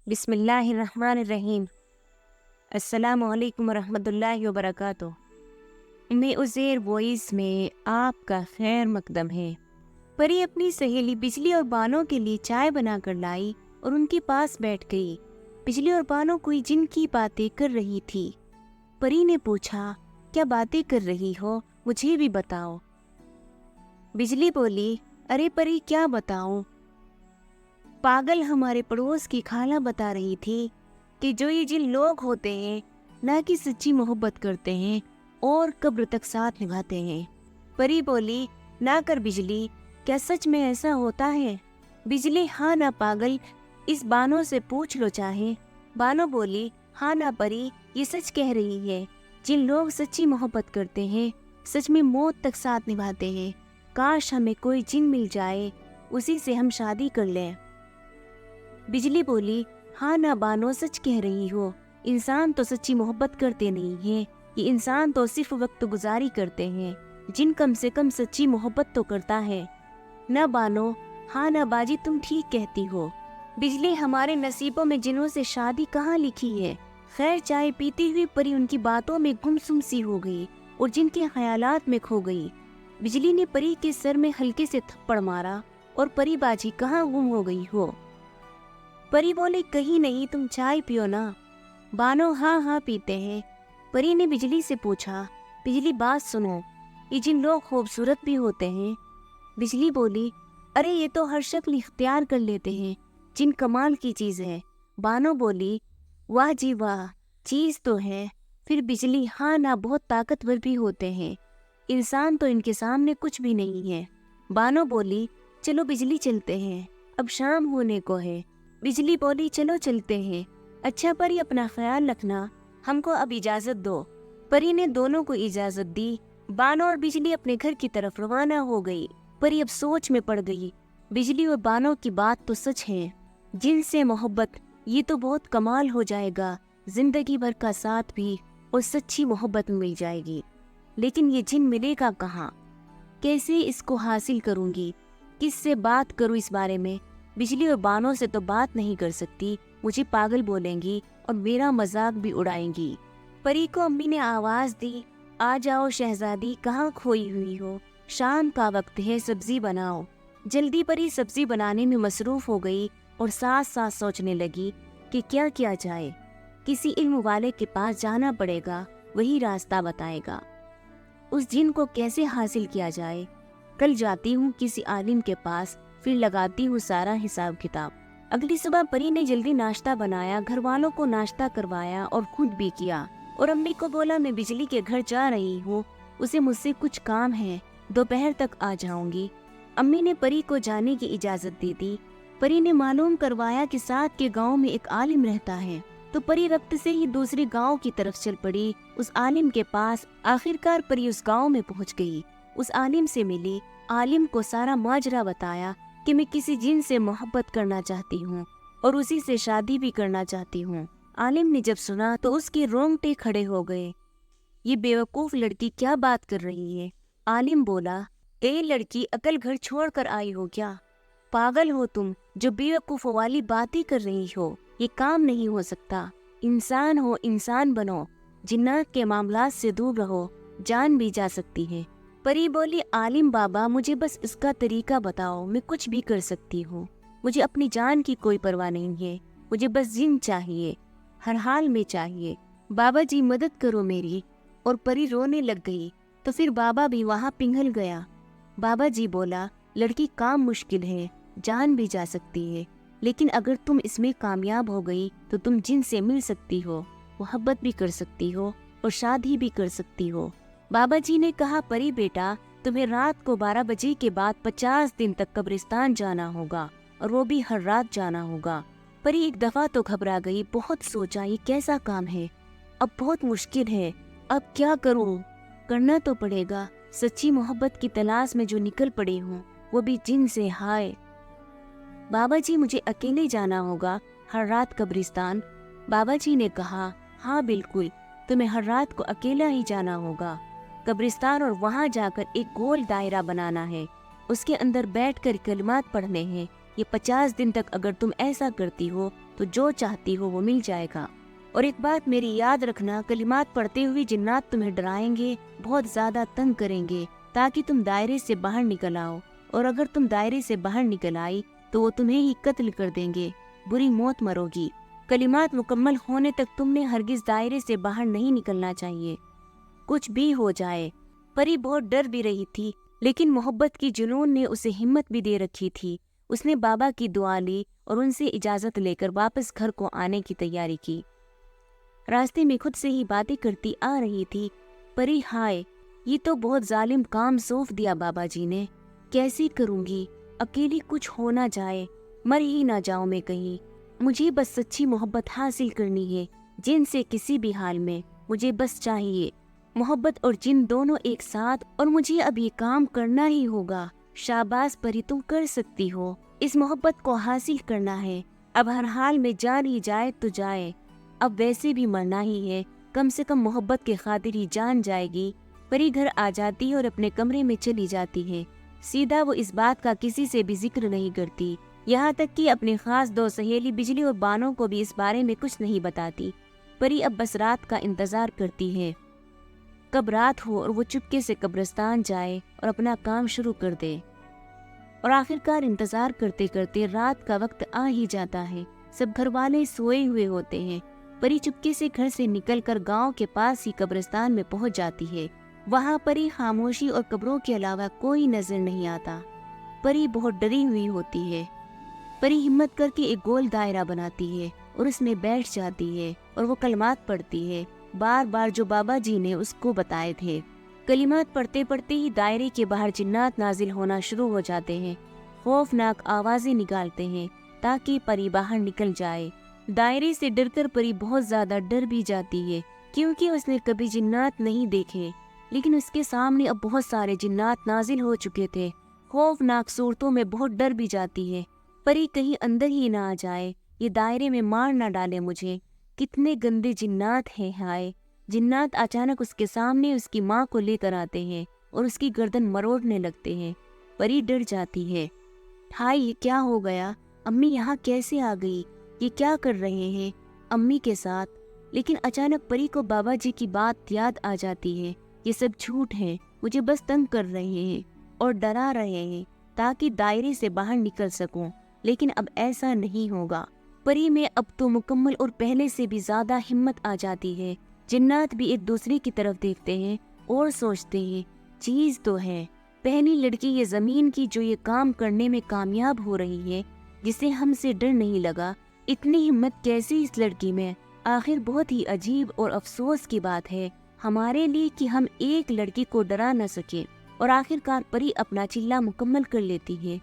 بسم اللہ الرحمن الرحیم۔ السلام علیکم ورحمۃ اللہ وبرکاتہ۔ میں عزیر وائس میں آپ کا خیر مقدم ہے۔ پری اپنی سہیلی بجلی اور بانو کے لیے چائے بنا کر لائی اور ان کے پاس بیٹھ گئی۔ بجلی اور بانو کوئی جن کی باتیں کر رہی تھی۔ پری نے پوچھا، کیا باتیں کر رہی ہو؟ مجھے بھی بتاؤ۔ بجلی بولی، ارے پری کیا بتاؤں؟ پاگل ہمارے پڑوس کی خالہ بتا رہی تھی کہ جو یہ جن لوگ ہوتے ہیں نہ کہ سچی محبت کرتے ہیں اور قبر تک ساتھ نبھاتے ہیں۔ پری بولی، نہ کر بجلی، کیا سچ میں ایسا ہوتا ہے؟ بجلی، ہاں نہ پاگل، اس بانو سے پوچھ لو چاہے۔ بانو بولی، ہاں نہ پری، یہ سچ کہہ رہی ہے۔ جن لوگ سچی محبت کرتے ہیں سچ میں موت تک ساتھ نبھاتے ہیں۔ کاش ہمیں کوئی جن مل جائے، اسی سے ہم شادی کر لیں۔ بجلی بولی، ہاں نہ بانو، سچ کہہ رہی ہو۔ انسان تو سچی محبت کرتے نہیں ہیں، یہ انسان تو صرف وقت گزاری کرتے ہیں۔ جن کم سے کم سچی محبت تو کرتا ہے۔ نہ بانو، ہاں نہ باجی، تم ٹھیک کہتی ہو۔ بجلی، ہمارے نصیبوں میں جنوں سے شادی کہاں لکھی ہے؟ خیر، چائے پیتی ہوئی پری ان کی باتوں میں گمسم سی ہو گئی اور جن کے خیالات میں کھو گئی۔ بجلی نے پری کے سر میں ہلکے سے تھپڑ مارا اور پری باجی کہاں گم ہو گئی ہو؟ پری بولی، کہیں نہیں، تم چائے پیو نا۔ بانو، ہاں ہاں پیتے ہیں۔ پری نے بجلی سے پوچھا، بجلی بات سنو، یہ جن لوگ خوبصورت بھی ہوتے ہیں؟ بجلی بولی، ارے یہ تو ہر شکل اختیار کر لیتے ہیں، جن کمال کی چیز ہے۔ بانو بولی، واہ جی واہ، چیز تو ہے۔ پھر بجلی، ہاں نہ بہت طاقتور بھی ہوتے ہیں، انسان تو ان کے سامنے کچھ بھی نہیں ہے۔ بانو بولی، چلو بجلی چلتے ہیں، اب شام ہونے کو ہے۔ بجلی بولی، چلو چلتے ہیں۔ اچھا پری، اپنا خیال رکھنا، ہم کو اب اجازت دو۔ پری نے دونوں کو اجازت دی۔ بانو اور بجلی اپنے گھر کی طرف روانہ ہو گئی۔ پری اب سوچ میں پڑ گئی۔ بجلی اور بانو کی بات تو سچ ہے، جن سے محبت، یہ تو بہت کمال ہو جائے گا، زندگی بھر کا ساتھ بھی اور سچی محبت مل جائے گی۔ لیکن یہ جن ملے گا کہاں؟ کیسے اس کو حاصل کروں گی؟ کس سے بات کروں اس بارے میں؟ بجلی اور بانو سے تو بات نہیں کر سکتی، مجھے پاگل بولیں گی اور میرا مذاق بھی اڑائیں گی۔ پری کو امی نے آواز دی، آ جاؤ شہزادی، کہاں کھوئی ہوئی ہو؟ شام کا وقت ہے، سبزی بناؤ۔ جلدی پری سبزی بنانے میں مصروف ہو گئی اور ساتھ ساتھ سوچنے لگی کہ کیا کیا جائے۔ کسی علم والے کے پاس جانا پڑے گا، وہی راستہ بتائے گا۔ اس جن کو کیسے حاصل کیا جائے؟ کل جاتی ہوں کسی عالم کے پاس، پھر لگاتی ہوں سارا حساب کتاب۔ اگلی صبح پری نے جلدی ناشتہ بنایا، گھر والوں کو ناشتہ کروایا اور خود بھی کیا، اور امی کو بولا میں بجلی کے گھر جا رہی ہوں، اسے مجھ سے کچھ کام ہے، دوپہر تک آ جاؤں گی۔ امی نے پری کو جانے کی اجازت دے دی۔ پری نے معلوم کروایا کہ ساتھ کے گاؤں میں ایک عالم رہتا ہے، تو پری وقت سے ہی دوسرے گاؤں کی طرف چل پڑی، اس عالم کے پاس۔ آخرکار پری اس گاؤں میں پہنچ گئی، اس عالم سے ملی، عالم کو سارا ماجرا بتایا کہ میں کسی جن سے محبت کرنا چاہتی ہوں اور اسی سے شادی بھی کرنا چاہتی ہوں۔ عالم نے جب سنا تو اس کے رونگٹے کھڑے ہو گئے۔ یہ بیوقوف لڑکی کیا بات کر رہی ہے؟ عالم بولا، اے لڑکی، عقل گھر چھوڑ کر آئی ہو کیا؟ پاگل ہو تم جو بیوقوف والی باتیں کر رہی ہو؟ یہ کام نہیں ہو سکتا۔ انسان ہو، انسان بنو، جنات کے معاملات سے دور رہو، جان بھی جا سکتی ہے۔ پری بولی، عالم بابا، مجھے بس اس کا طریقہ بتاؤ، میں کچھ بھی کر سکتی ہوں، مجھے اپنی جان کی کوئی پرواہ نہیں ہے، مجھے بس جن چاہیے، ہر حال میں چاہیے، بابا جی مدد کرو میری۔ اور پری رونے لگ گئی، تو پھر بابا بھی وہاں پنگھل گیا۔ بابا جی بولا، لڑکی کام مشکل ہے، جان بھی جا سکتی ہے، لیکن اگر تم اس میں کامیاب ہو گئی تو تم جن سے مل سکتی ہو، محبت بھی کر سکتی ہو اور شادی بھی کر سکتی ہو۔ بابا جی نے کہا، پری بیٹا، تمہیں رات کو 12 بجے کے بعد 50 دن تک قبرستان جانا ہوگا، اور وہ بھی ہر رات جانا ہوگا۔ پری ایک دفعہ تو گھبرا گئی، بہت سوچا یہ کیسا کام ہے، اب بہت مشکل ہے، اب کیا کروں؟ کرنا تو پڑے گا، سچی محبت کی تلاش میں جو نکل پڑی ہوں، وہ بھی جن سے۔ ہائے بابا جی، مجھے اکیلے جانا ہوگا ہر رات قبرستان؟ بابا جی نے کہا، ہاں بالکل، تمہیں ہر رات کو اکیلا ہی جانا ہوگا قبرستان، اور وہاں جا کر ایک گول دائرہ بنانا ہے، اس کے اندر بیٹھ کر کلمات پڑھنے ہیں، یہ 50 دن تک اگر تم ایسا کرتی ہو تو جو چاہتی ہو وہ مل جائے گا۔ اور ایک بات میری یاد رکھنا، کلمات پڑھتے ہوئے جنات تمہیں ڈرائیں گے، بہت زیادہ تنگ کریں گے تاکہ تم دائرے سے باہر نکل آؤ، اور اگر تم دائرے سے باہر نکل آئی تو وہ تمہیں ہی قتل کر دیں گے، بری موت مرو گی۔ کلمات مکمل ہونے تک تم نے ہرگز دائرے سے باہر نہیں نکلنا چاہیے، کچھ بھی ہو جائے۔ پری بہت ڈر بھی رہی تھی، لیکن محبت کی جنون نے اسے ہمت بھی دے رکھی تھی۔ اس نے بابا کی دعا لی اور ان سے اجازت لے کر واپس گھر کو آنے کی تیاری کی۔ راستے میں خود سے ہی باتیں کرتی آ رہی تھی، پری ہائے، یہ تو بہت ظالم کام سونپ دیا بابا جی نے، کیسے کروں گی؟ اکیلی کچھ ہو نہ جائے، مر ہی نہ جاؤں میں کہیں۔ مجھے بس سچی محبت حاصل کرنی ہے، جن سے کسی بھی حال میں، مجھے بس چاہیے محبت اور جن دونوں ایک ساتھ، اور مجھے اب یہ کام کرنا ہی ہوگا۔ شاباش پری، تم کر سکتی ہو، اس محبت کو حاصل کرنا ہے۔ اب ہر حال میں جان ہی جائے تو جائے، اب ویسے بھی مرنا ہی ہے، کم سے کم محبت کے خاطر ہی جان جائے گی۔ پری گھر آ جاتی اور اپنے کمرے میں چلی جاتی ہے۔ سیدھا وہ اس بات کا کسی سے بھی ذکر نہیں کرتی، یہاں تک کہ اپنے خاص دو سہیلی بجلی اور بانو کو بھی اس بارے میں کچھ نہیں بتاتی۔ پری اب بس رات کا انتظار کرتی ہے، کب رات ہو اور وہ چپکے سے قبرستان جائے اور اپنا کام شروع کر دے۔ اور آخرکار انتظار کرتے کرتے رات کا وقت آ ہی جاتا ہے، سب گھر والے سوئے ہوئے ہوتے ہیں۔ پری چپکے سے گھر سے نکل کر گاؤں کے پاس ہی قبرستان میں پہنچ جاتی ہے۔ وہاں پری خاموشی اور قبروں کے علاوہ کوئی نظر نہیں آتا۔ پری بہت ڈری ہوئی ہوتی ہے۔ پری ہمت کر کے ایک گول دائرہ بناتی ہے اور اس میں بیٹھ جاتی ہے اور وہ کلمات پڑھتی ہے، بار بار جو بابا جی نے اس کو بتائے تھے۔ کلمات پڑھتے پڑھتے ہی دائرے کے باہر جنات نازل ہونا شروع ہو جاتے ہیں، خوفناک آوازیں نکالتے ہیں تاکہ پری باہر نکل جائے۔ دائرے سے ڈر کر پری بہت زیادہ ڈر بھی جاتی ہے، کیونکہ اس نے کبھی جنات نہیں دیکھے، لیکن اس کے سامنے اب بہت سارے جنات نازل ہو چکے تھے۔ خوفناک صورتوں میں بہت ڈر بھی جاتی ہے، پری کہیں اندر ہی نہ آ جائے، یہ دائرے میں مار نہ ڈالے مجھے، کتنے گندے جنات ہیں، ہائے۔ جنات اچانک اس کے سامنے اس کی ماں کو لے کر آتے ہیں اور اس کی گردن مروڑنے لگتے ہیں۔ پری ڈر جاتی ہے، ہائے یہ کیا ہو گیا، امی یہاں کیسے آ گئی، یہ کیا کر رہے ہیں امی کے ساتھ؟ لیکن اچانک پری کو بابا جی کی بات یاد آ جاتی ہے، یہ سب جھوٹ ہے، مجھے بس تنگ کر رہے ہیں اور ڈرا رہے ہیں تاکہ دائرے سے باہر نکل سکوں، لیکن اب ایسا نہیں ہوگا۔ پری میں اب تو مکمل اور پہلے سے بھی زیادہ ہمت آ جاتی ہے۔ جنات بھی ایک دوسرے کی طرف دیکھتے ہیں اور سوچتے ہیں، چیز تو ہے، پہلی لڑکی یہ زمین کی جو یہ کام کرنے میں کامیاب ہو رہی ہے، جسے ہم سے ڈر نہیں لگا، اتنی ہمت کیسی اس لڑکی میں؟ آخر بہت ہی عجیب اور افسوس کی بات ہے ہمارے لیے کہ ہم ایک لڑکی کو ڈرا نہ سکے۔ اور آخرکار پری اپنا چلہ مکمل کر لیتی ہے،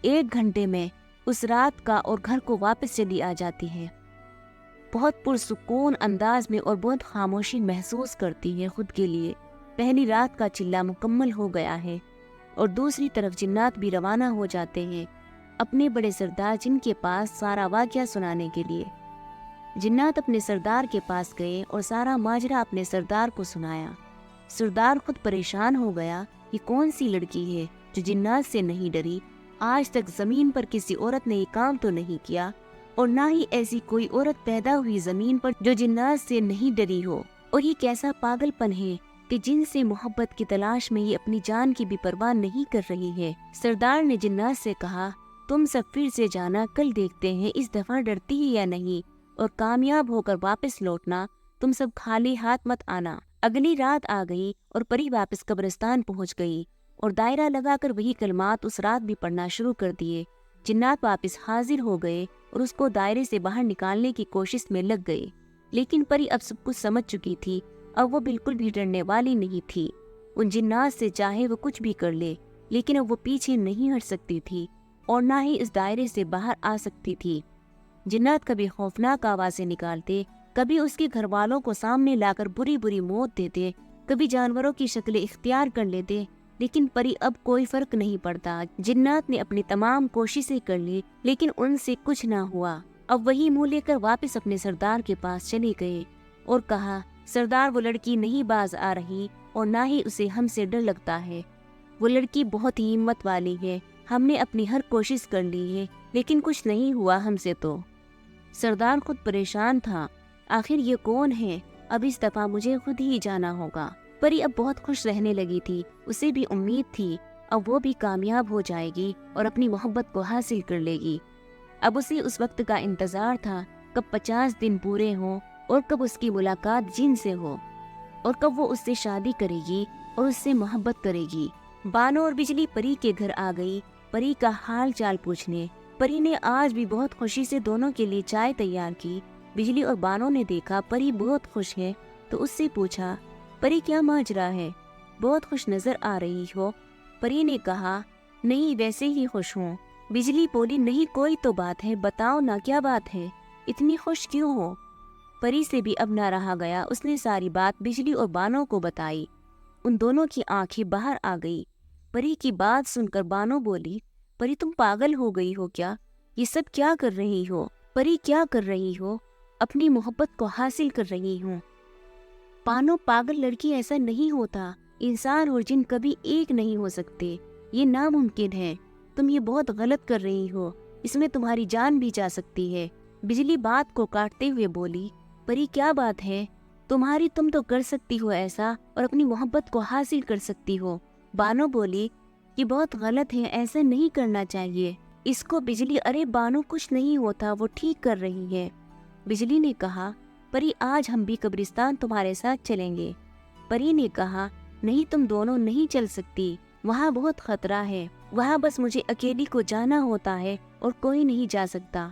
1 گھنٹے میں اس رات کا، اور گھر کو واپس چلی آ جاتی ہے۔ بہت پرسکون انداز میں اور بہت خاموشی محسوس کرتی ہے خود کے لیے۔ پہلی رات کا چلہ مکمل ہو گیا ہے اور دوسری طرف جنات بھی روانہ ہو جاتے ہیں اپنے بڑے سردار جن کے پاس سارا واقعہ سنانے کے لیے۔ جنات اپنے سردار کے پاس گئے اور سارا ماجرا اپنے سردار کو سنایا۔ سردار خود پریشان ہو گیا، یہ کون سی لڑکی ہے جو جنات سے نہیں ڈری؟ آج تک زمین پر کسی عورت نے یہ کام تو نہیں کیا، اور نہ ہی ایسی کوئی عورت پیدا ہوئی زمین پر جو جنات سے نہیں ڈری ہو۔ اور یہ کیسا پاگل پن ہے کہ جن سے محبت کی تلاش میں یہ اپنی جان کی بھی پرواہ نہیں کر رہی ہے۔ سردار نے جنات سے کہا، تم سب پھر سے جانا، کل دیکھتے ہیں اس دفعہ ڈرتی ہے یا نہیں، اور کامیاب ہو کر واپس لوٹنا، تم سب خالی ہاتھ مت آنا۔ اگلی رات آ گئی اور پری واپس قبرستان پہنچ گئی اور دائرہ لگا کر وہی کلمات اس رات بھی پڑھنا شروع کر دیے۔ جنات واپس حاضر ہو گئے اور اس کو دائرے سے باہر نکالنے کی کوشش میں لگ گئے، لیکن پری اب سب کچھ سمجھ چکی تھی، اب وہ بالکل بھی ڈرنے والی نہیں تھی۔ ان جنات سے چاہے وہ کچھ بھی کر لے، لیکن اب وہ پیچھے نہیں ہٹ سکتی تھی اور نہ ہی اس دائرے سے باہر آ سکتی تھی۔ جنات کبھی خوفناک آوازیں نکالتے، کبھی اس کے گھر والوں کو سامنے لا کر بری بری موت دیتے، کبھی جانوروں کی شکلیں اختیار کر لیتے، لیکن پری اب کوئی فرق نہیں پڑتا۔ جنات نے اپنی تمام کوششیں کر لی، لیکن ان سے کچھ نہ ہوا۔ اب وہی منہ لے کر واپس اپنے سردار کے پاس چلے گئے اور کہا، سردار وہ لڑکی نہیں باز آ رہی اور نہ ہی اسے ہم سے ڈر لگتا ہے، وہ لڑکی بہت ہی ہمت والی ہے، ہم نے اپنی ہر کوشش کر لی ہے لیکن کچھ نہیں ہوا ہم سے تو۔ سردار خود پریشان تھا، آخر یہ کون ہے؟ اب اس دفعہ مجھے خود ہی جانا ہوگا۔ پری اب بہت خوش رہنے لگی تھی، اسے بھی امید تھی اب وہ بھی کامیاب ہو جائے گی اور اپنی محبت کو حاصل کر لے گی۔ اب اسے اس وقت کا انتظار تھا کب 50 دن پورے ہوں اور کب اس کی ملاقات جن سے ہو اور کب وہ اس سے شادی کرے گی اور اس سے محبت کرے گی۔ بانو اور بجلی پری کے گھر آ گئی پری کا حال چال پوچھنے۔ پری نے آج بھی بہت خوشی سے دونوں کے لیے چائے تیار کی۔ بجلی اور بانو نے دیکھا پری بہت خوش ہے تو اس سے پوچھا، پری کیا ماجرا ہے؟ بہت خوش نظر آ رہی ہو۔ پری نے کہا، نہیں ویسے ہی خوش ہوں۔ بجلی بولی، نہیں کوئی تو بات ہے، بتاؤ نا کیا بات ہے، اتنی خوش کیوں ہو؟ پری سے بھی اب نہ رہا گیا، اس نے ساری بات بجلی اور بانو کو بتائی۔ ان دونوں کی آنکھیں باہر آ گئی۔ پری کی بات سن کر بانو بولی، پری تم پاگل ہو گئی ہو کیا؟ یہ سب کیا کر رہی ہو؟ پری کیا کر رہی ہو؟ اپنی محبت کو حاصل کر رہی ہوں۔ بانو، پاگل لڑکی ایسا نہیں ہوتا، انسان اور جن کبھی ایک نہیں ہو سکتے، یہ ناممکن ہے، تم یہ بہت غلط کر رہی ہو، اس میں تمہاری جان بھی جا سکتی ہے۔ بجلی بات کو کاٹتے ہوئے بولی، پری کیا بات ہے تمہاری، تم تو کر سکتی ہو ایسا اور اپنی محبت کو حاصل کر سکتی ہو۔ بانو بولی، یہ بہت غلط ہے، ایسا نہیں کرنا چاہیے اس کو۔ بجلی، ارے بانو کچھ نہیں ہوتا، وہ ٹھیک کر رہی ہے۔ بجلی نے کہا، پری آج ہم بھی قبرستان تمہارے ساتھ چلیں گے۔ پری نے کہا، نہیں تم دونوں نہیں چل سکتی، وہاں بہت خطرہ ہے، وہاں بس مجھے اکیلی کو جانا ہوتا ہے اور کوئی نہیں جا سکتا۔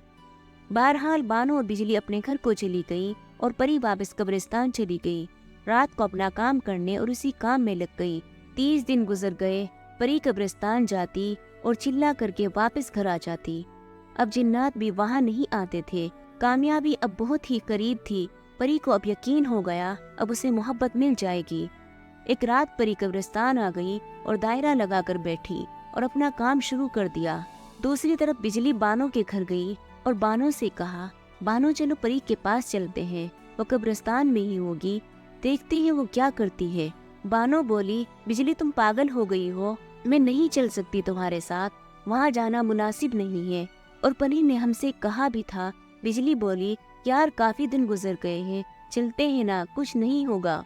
بہرحال بانو اور بجلی اپنے گھر کو چلی گئی اور پری واپس قبرستان چلی گئی۔ رات کو اپنا کام کرنے اور اسی کام میں لگ گئی۔ 30 دن گزر گئے، پری قبرستان جاتی اور چلا کر کے واپس گھر آ جاتی۔ اب جنات بھی وہاں نہیں آتے تھے، کامیابی اب بہت ہی قریب تھی۔ پری کو اب یقین ہو گیا اب اسے محبت مل جائے گی۔ ایک رات پری قبرستان آ گئی اور دائرہ لگا کر بیٹھی اور اپنا کام شروع کر دیا۔ دوسری طرف بجلی بانو کے گھر گئی اور بانو سے کہا، بانو چلو پری کے پاس چلتے ہیں، وہ قبرستان میں ہی ہوگی، دیکھتے ہیں وہ کیا کرتی ہے۔ بانو بولی، بجلی تم پاگل ہو گئی ہو، میں نہیں چل سکتی تمہارے ساتھ، وہاں جانا مناسب نہیں ہے، اور پری نے ہم سے کہا بھی تھا۔ بجلی بولی، یار کافی دن گزر گئے ہیں، چلتے ہیں نا، کچھ نہیں ہوگا۔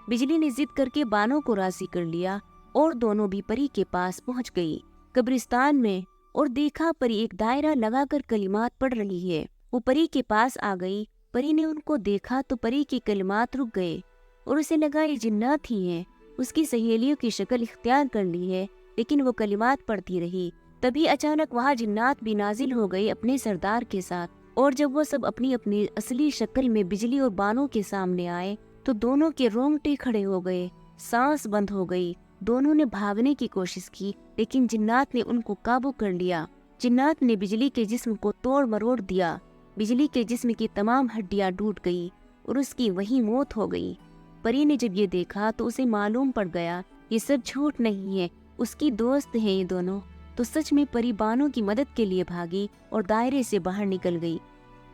بجلی نے ضد کر کے بانو کو راضی کر لیا اور دونوں بھی پری کے پاس پہنچ گئی قبرستان میں، اور دیکھا پری ایک دائرہ لگا کر کلمات پڑھ رہی ہے۔ وہ پری کے پاس آ گئی، پری نے ان کو دیکھا تو پری کے کلمات رک گئے اور اسے لگا یہ جنات ہی ہیں۔ اس کی سہیلیوں کی شکل اختیار کر لی ہے، لیکن وہ کلمات پڑھتی رہی۔ تبھی اچانک وہاں جنات بھی نازل ہو گئی اپنے سردار کے ساتھ، اور جب وہ سب اپنی اپنی اصلی شکل میں بجلی اور بانو کے سامنے آئے تو دونوں کے رونگٹے کھڑے ہو گئے، سانس بند ہو گئی۔ دونوں نے بھاگنے کی کوشش کی لیکن جنات نے ان کو قابو کر لیا۔ جنات نے بجلی کے جسم کو توڑ مروڑ دیا، بجلی کے جسم کی تمام ہڈیاں ٹوٹ گئی اور اس کی وہیں موت ہو گئی۔ پری نے جب یہ دیکھا تو اسے معلوم پڑ گیا یہ سب جھوٹ نہیں ہے، اس کی دوست ہیں یہ دونوں۔ تو سچ میں پری بانو کی مدد کے لیے بھاگی اور دائرے سے باہر نکل گئی۔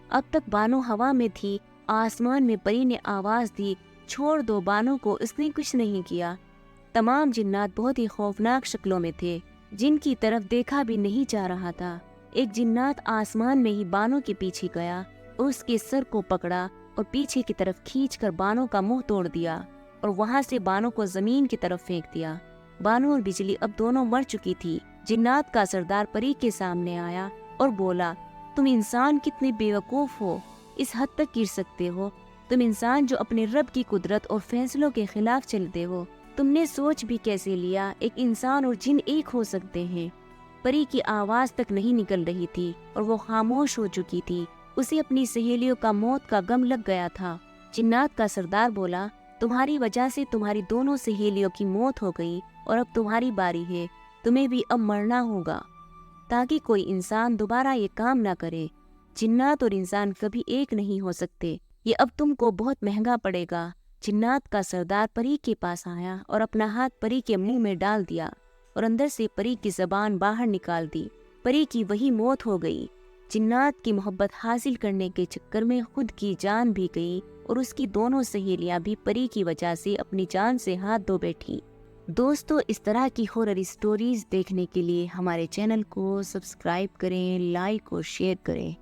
اب تک بانو ہوا میں تھی، آسمان میں پری نے آواز دی، چھوڑ دو بانو کو، اس نے کچھ نہیں کیا۔ تمام جنات بہت ہی خوفناک شکلوں میں تھے، جن کی طرف دیکھا بھی نہیں جا رہا تھا۔ ایک جنات آسمان میں ہی بانو کے پیچھے گیا اور اس کے سر کو پکڑا اور پیچھے کی طرف کھینچ کر بانو کا منہ توڑ دیا اور وہاں سے بانو کو زمین کی طرف پھینک دیا۔ بانو اور بجلی اب دونوں مر چکی تھی۔ جنات کا سردار پری کے سامنے آیا اور بولا، تم انسان کتنے بیوقوف ہو، اس حد تک گر سکتے ہو؟ تم انسان جو اپنے رب کی قدرت اور فیصلوں کے خلاف چلتے ہو، تم نے سوچ بھی کیسے لیا ایک انسان اور جن ایک ہو سکتے ہیں؟ پری کی آواز تک نہیں نکل رہی تھی اور وہ خاموش ہو چکی تھی۔ اسے اپنی سہیلیوں کا موت کا غم لگ گیا تھا۔ جنات کا سردار بولا، تمہاری وجہ سے تمہاری دونوں سہیلیوں کی موت ہو گئی اور اب تمہاری باری ہے، تمہیں بھی اب مرنا ہوگا، تاکہ کوئی انسان دوبارہ یہ کام نہ کرے۔ جنات اور انسان کبھی ایک نہیں ہو سکتے، یہ اب تم کو بہت مہنگا پڑے گا۔ جنات کا سردار پری کے پاس آیا اور اپنا ہاتھ پری کے منہ میں ڈال دیا اور اندر سے پری کی زبان باہر نکال دی۔ پری کی وہی موت ہو گئی۔ جنات کی محبت حاصل کرنے کے چکر میں خود کی جان بھی گئی اور اس کی دونوں سہیلیاں بھی پری کی وجہ سے اپنی جان سے ہاتھ دھو بیٹھی۔ دوستو اس طرح کی ہارر اسٹوریز دیکھنے کے لیے ہمارے چینل کو سبسکرائب کریں، لائک اور شیئر کریں۔